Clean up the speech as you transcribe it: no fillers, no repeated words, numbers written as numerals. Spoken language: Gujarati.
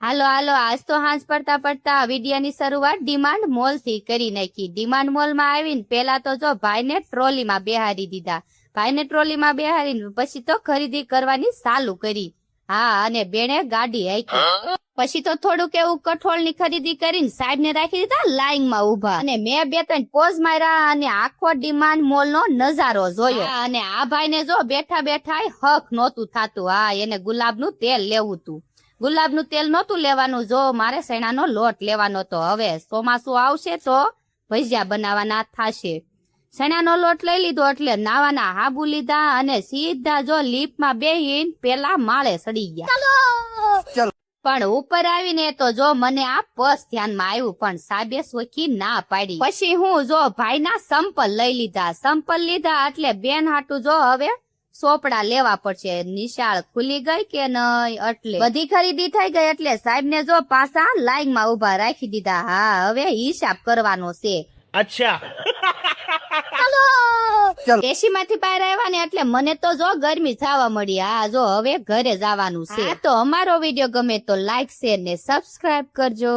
હાલો હાલો, આજ તો હાંસ પડતા પડતા વિડિયાની શરૂઆત ડિમાન્ડ મોલ થી કરી નાખી। ડિમાન્ડ મોલ માં આવીને પેલા તો જો ભાઈને ટ્રોલીમાં બેહારી દીધા। ભાઈને ટ્રોલીમાં બેહારીને પછી તો ખરીદી કરવાની ચાલુ કરી। હા, અને બેને ગાડી હાંકી। પછી તો થોડુંક એવું કઠોળની ખરીદી કરીને સાહેબ ને રાખી દીધા લાઈન માં ઉભા। અને મેં 2-3 પોઝ માર્યા અને આખો ડિમાન્ડ મોલ નો નજારો જોયો। અને આ ભાઈને જો બેઠા બેઠા હક નહોતું થાતું। હા, એને ગુલાબનું તેલ લેવું હતું। ગુલાબનું તેલ નહોતું લેવાનું, જો મારે સૈણાનો લોટ લેવાનો હતો। હવે ચોમાસું આવશે તો ભજીયા બનાવવાના થશે। સૈણાનો લોટ લઈ લીધો એટલે નાવાના હાબુ લીધા અને સીધા જો લીપમાં બેહીને પેલા માળે ચડી ગયા। પણ ઉપર આવીને તો જો મને આ પસ ધ્યાનમાં આવ્યું, પણ સાબે સોખી ના પાડી। પછી હું જો ભાઈના સંપલ લઈ લીધા। સંપલ લીધા એટલે બેન હાટુ જો હવે સોપડા લેવા પડશે। નિશાળ ખુલી ગઈ કે નહીં એટલે બધી ખરીદી થઈ ગઈ એટલે સાહેબ ને જો પાછા લાઈન માં ઉભા રાખી દીધા। હા, હવે હિસાબ કરવાનો છે। અચ્છા એસી માંથી બહાર આવ્યા ને એટલે મને તો જો ગરમી થવા મળી। હા, જો હવે ઘરે જવાનું છે। તો અમારો વિડીયો ગમે તો લાઈક શેર ને સબસ્ક્રાઇબ કરજો।